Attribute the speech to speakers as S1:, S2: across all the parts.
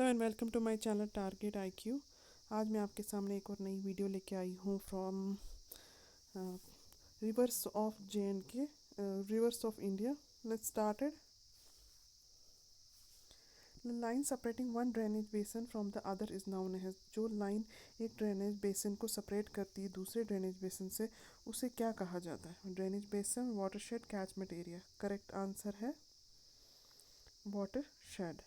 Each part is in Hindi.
S1: Hello and welcome to my channel target IQ. आज मैं आपके सामने एक और नई वीडियो लेके आई हूँ from rivers of J and K, rivers of India. Let's started. Line separating one drainage basin from the other is known as. जो लाइन एक ड्रेनेज बेसिन को सेपरेट करती है दूसरे ड्रेनेज बेसिन से, उसे क्या कहा जाता है? Drainage basin, watershed, catchment area. Correct answer है watershed.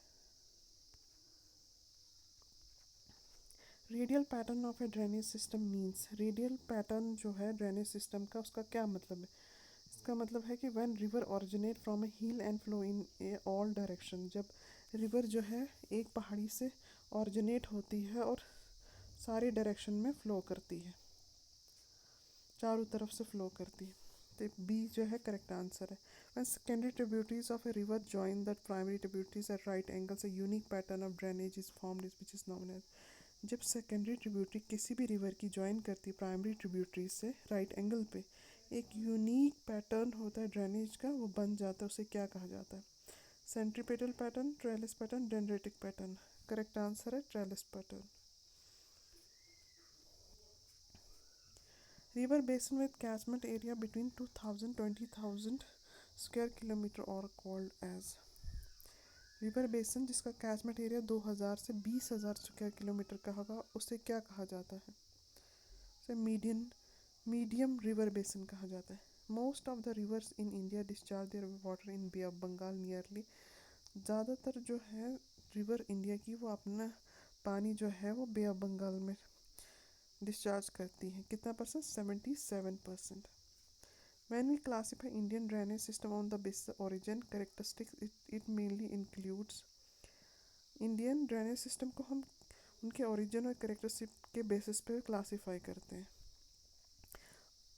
S1: Radial pattern of a drainage system means. Radial pattern जो है ड्रेनेज सिस्टम का, उसका क्या मतलब है? इसका मतलब है कि when river originate from A hill and flow in A all direction. जब रिवर जो है एक पहाड़ी से ओरिजिनेट होती है और सारे डायरेक्शन में फ़्लो करती है, चारों तरफ से फ़्लो करती है। तो बी जो है करेक्ट आंसर है। When secondary tributaries of a river join the primary tributaries at right angles, a unique pattern of drainage is formed which is known as. जब सेकेंडरी ट्रिब्यूटरी किसी भी रिवर की ज्वाइन करती है प्राइमरी ट्रिब्यूटरी से राइट एंगल पे, एक यूनिक पैटर्न होता है ड्रेनेज का, वो बन जाता है। उसे क्या कहा जाता है? Centripetal pattern, trellis pattern, dendritic pattern. Correct answer है trellis pattern. River basin with catchment area between 2000-20,000 square kilometre are called as. River basin जिसका कैचमेंट एरिया 2000 से 20,000 स्क्वायर किलोमीटर का होगा, उसे क्या कहा जाता है? उसे मीडियम रिवर बेसिन कहा जाता है। Most of the rivers in India discharge their water in Bay of Bengal nearly. ज़्यादातर जो है रिवर इंडिया की, वो अपना पानी जो है वो बे ऑफ बंगाल में डिस्चार्ज करती है। कितना percent? 77%। When we classify Indian drainage system on the basis of origin characteristics, it mainly includes। Indian drainage system को हम उनके ओरिजिन और करेक्टरिस्टिक के बेसिस पे क्लासीफाई करते हैं।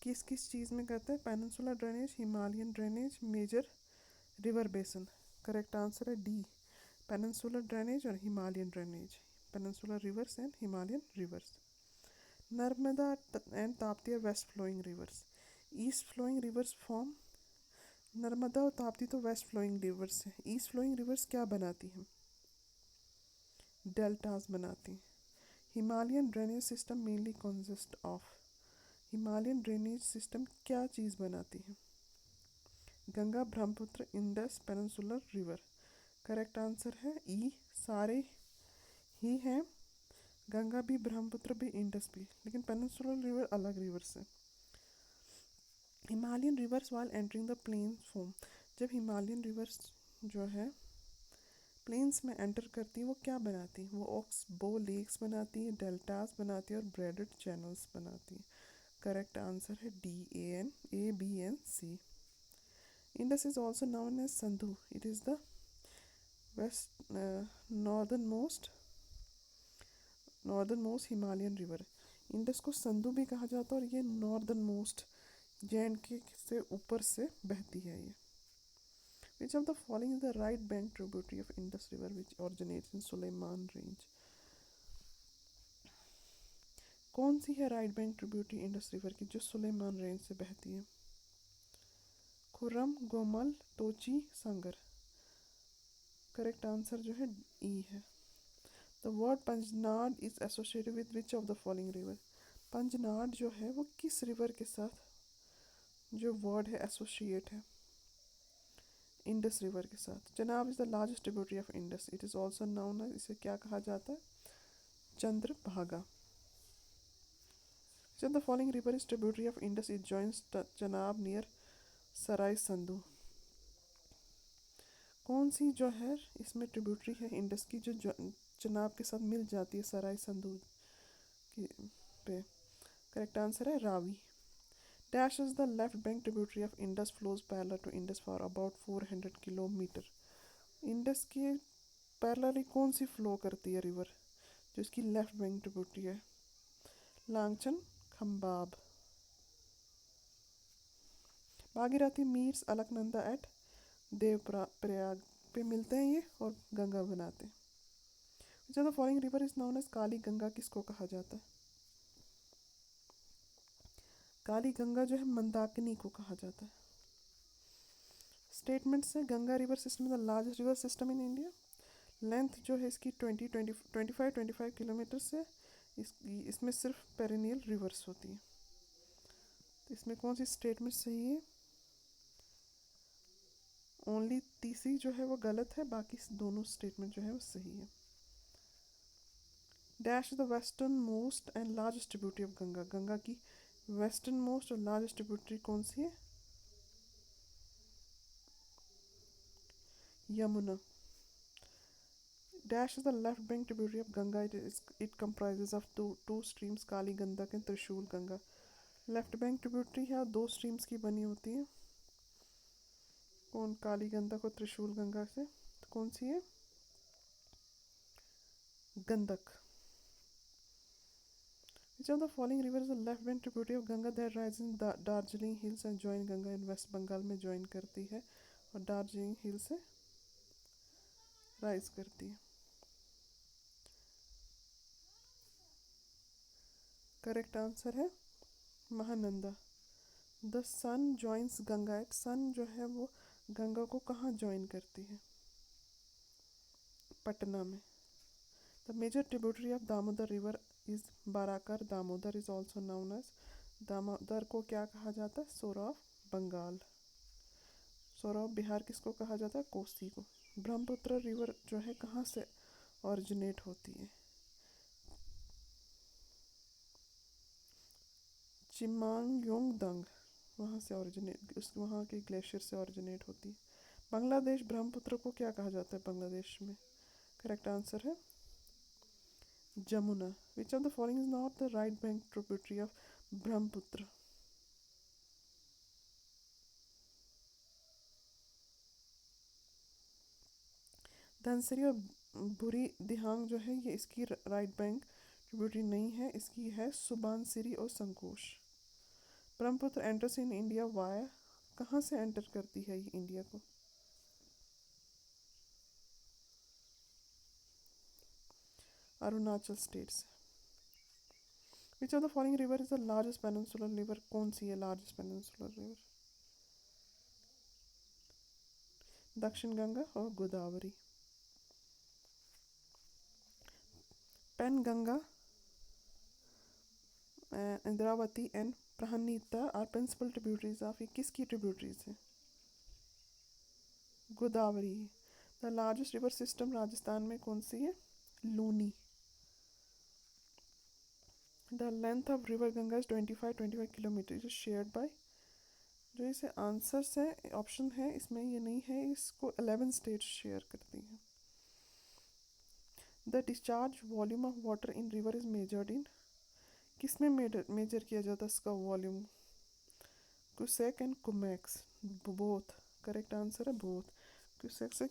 S1: किस किस चीज़ में करते हैं? Peninsular drainage, Himalayan drainage, major river basin. Correct answer है डी, पेनिनसुलर ड्रेनेज और Himalayan drainage. Peninsular rivers and Himalayan rivers. Narmada and Tapti are west flowing rivers. East flowing rivers form. Narmada और ताप्ती तो वेस्ट फ्लोइंग रिवर्स हैं। ईस्ट फ्लोइंग रिवर्स क्या बनाती हैं? डेल्टास बनाती हैं। Himalayan drainage system mainly consist of. Himalayan drainage system क्या चीज़ बनाती है? Ganga, Brahmaputra, Indus, peninsular river. Correct answer है ई, सारे ही हैं। गंगा भी, ब्रह्मपुत्र भी, इंडस भी, लेकिन पेनिनसुलर रिवर अलग रिवर्स है। हिमालयन रिवर्स वाल एंटरिंग द प्लेन फॉर्म। जब हिमालयन रिवर्स जो है प्लेन्स में एंटर करती है, वो क्या बनाती है? वो ऑक्स बो लेक्स बनाती है, डेल्टास बनाती है और ब्रेडेड चैनल्स बनाती है। करेक्ट आंसर है D, A B and C. Indus is also known as Sindhu. It is the west northern most Himalayan river. Indus को संधु भी कहा जाता है और ये नॉर्दर्न मोस्ट जे से ऊपर से बहती है ये। Which of the following is the right bank tributary of Indus River which originates in Suleiman Range? कौन सी है right bank tributary Indus river की जो सुलेमान रेंज से बहती है? खुर्रम, गोमल, तोची, संगर। करेक्ट आंसर जो है ई है। The word Panjnad is associated with which of the following river. Panjnad जो है वो किस रिवर के साथ जो वर्ड है एसोसिएट है? इंडस रिवर के साथ। Chenab is the largest tributary of Indus. It is also known as, इसे क्या कहा जाता है? Chandrabhaga. So the following river is tributary of Indus. It joins Chenab near सराय संधू। कौन सी जो है इसमें ट्रिब्यूटरी है इंडस की जो चनाब के साथ मिल जाती है सराय संधू की पे? करेक्ट आंसर है Ravi. Dash is the left bank tributary of Indus flows parallel to Indus for about 400 kilometre. Indus की पैरेलली कौन सी फ्लो करती है रिवर जो इसकी लेफ्ट बैंक ट्रिब्यूटरी है? लांगचन, खम्बाब। भागीरथी मीट्स अलकनंदा एट देवप्रयाग पे मिलते हैं ये और गंगा बनाते हैं। जो the following river is known as Kali Ganga किसको कहा जाता है? काली गंगा जो है मंदाकिनी को कहा जाता है। स्टेटमेंट से Ganga river system is the largest river system in India. Length जो है इसकी 25 किलोमीटर से इसमें सिर्फ पेरिनियल रिवर्स होती है। तो इसमें कौन सी स्टेटमेंट सही है? ओनली तीसरी जो है वो गलत है, बाकी दोनों स्टेटमेंट जो है वो सही है। Dash the western most and largest tributary of Ganga. Ganga की वेस्टर्न मोस्ट और लार्जेस्ट ट्रिब्यूटरी कौन सी है? Yamuna. Dash is the left bank tributary of Ganga. It comprises of two streams, Kali Gandak and Trishul Ganga. Left bank tributary है, दो स्ट्रीम्स की बनी होती है। कौन? काली गंदक और त्रिशूल गंगा से। तो कौन सी है? गंदक। Which of the following rivers is the left bank tributary of Ganga that rises in Darjeeling Hills and join Ganga in West Bengal में ज्वाइन करती है और दार्जिलिंग हिल से राइज करती है? करेक्ट आंसर है Mahananda. The Son joins Ganga at. Son जो है वो गंगा को कहाँ ज्वाइन करती है? पटना में। The major tributary of Damodar river is Barakar. Damodar is also known as, Damodar को क्या कहा जाता है? सोर ऑफ बंगाल। सोर ऑफ बिहार किसको कहा जाता है? कोसी को। ब्रह्मपुत्र रिवर जो है कहाँ से ऑरिजिनेट होती है? चिमांगयोंगदंग, वहाँ से ऑरिजिनेट, उस वहाँ के ग्लेशियर से ऑरिजिनेट होती है। बांग्लादेश ब्रह्मपुत्र को क्या कहा जाता है बांग्लादेश में? करेक्ट आंसर है जमुना। विच of the following is not the right bank tributary of Brahmaputra? Dhansiri और बुरी दिहांग जो है ये इसकी राइट बैंक ट्रिब्यूटरी नहीं है, इसकी है सुबानसिरी और Sankosh. Brahmaputra enters in India via. कहाँ से एंटर करती है ये इंडिया को? अरुणाचल स्टेट से। Which of the following river is the largest peninsular river? कौन सी है largest peninsular river? Dakshin Ganga और Godavari. Penganga, Indravati and Pranhita are principal tributaries of. ये किसकी ट्रिब्यूटरीज है? Godavari. The largest river system Rajasthan में कौन सी है? Luni. The length of river Ganga is 25 kilometre is shared by. जो इसे आंसर्स है ऑप्शन है इसमें ये नहीं है, इसको 11 स्टेट्स शेयर करती हैं। The discharge volume of water in river is measured in. किस में मेजर किया जाता है इसका volume? Cusec and cumecs, both. Correct answer है बोथ। क्यूसेक से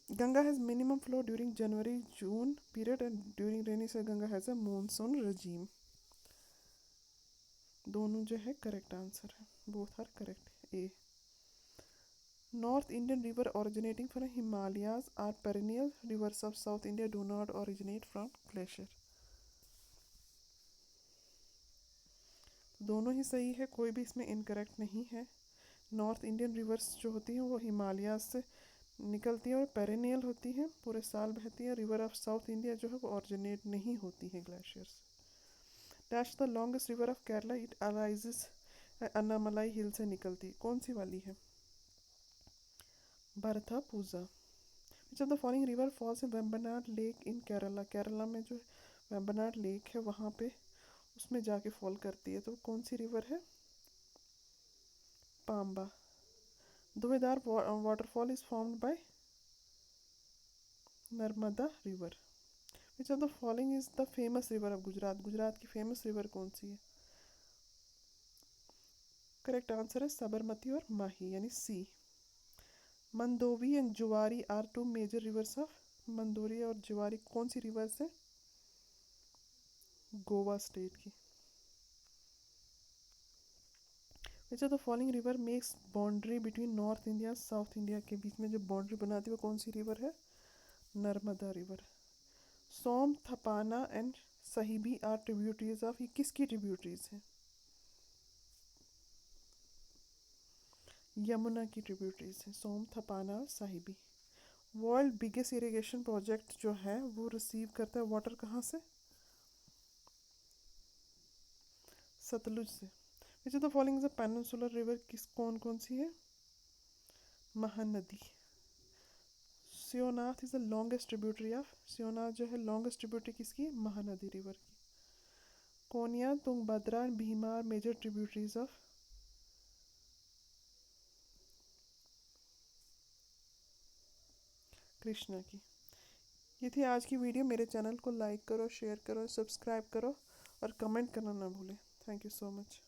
S1: Ganga has minimum flow during January-June period and during rainy season Ganga has a monsoon regime. दोनों जो है करेक्ट आंसर है, both are correct. A. North Indian river originating from Himalayas are perennial. Rivers of South India do not originate from glacier. दोनों ही सही है, कोई भी इसमें इनकरेक्ट नहीं है। नॉर्थ इंडियन रिवर्स जो होती हैं वो हिमालयाज से निकलती है और पेरेनियल होती है, पूरे साल बहती है। रिवर ऑफ साउथ इंडिया जो है वो ऑरिजिनेट नहीं होती है ग्लेशियर से। Dash the longest river of Kerala, it arises Annamalai hill से निकलती। कौन सी वाली है? Bharathapuzha. Which of the following river falls in Vembanad lake in Kerala? Kerala में जो वेम्बनाड लेक है वहाँ पे उसमें जाके फॉल करती है, तो कौन सी रिवर है? Pamba. Dhuandhar waterfall is formed by Narmada river. Which of the following is the famous river of Gujarat? Gujarat की फेमस रिवर कौन सी है? करेक्ट आंसर है साबरमती और माही, यानी C. Mandovi and Zuari are two major rivers of. Mandovi और जुआरी कौन सी रिवर्स है? गोवा स्टेट की। Which of the following river makes boundary between North India South India के बीच में जो बाउंड्री बनाती है वो कौन सी रिवर है? Narmada river. Som, Thapana and Sahibi are tributaries of. ये किसकी ट्रिब्यूटरीज हैं? यमुना की ट्रिब्यूटरीज हैं, सोम, थपाना और Sahibi. World biggest irrigation project जो है वो रिसीव करता है वाटर कहाँ से? सतलुज से। Which of the following is a peninsular river, किस कौन कौन सी है? Mahanadi. Shivnath is the longest tributary of, Shivnath जो है लॉन्गेस्ट ट्रिब्यूटरी किसकी? महानदी रिवर की। Koyna, Tungabhadra, Bhima major tributaries of Krishna की। ये थी आज की वीडियो। मेरे चैनल को लाइक करो, शेयर करो, सब्सक्राइब करो और कमेंट करना ना भूलें। Thank you so much.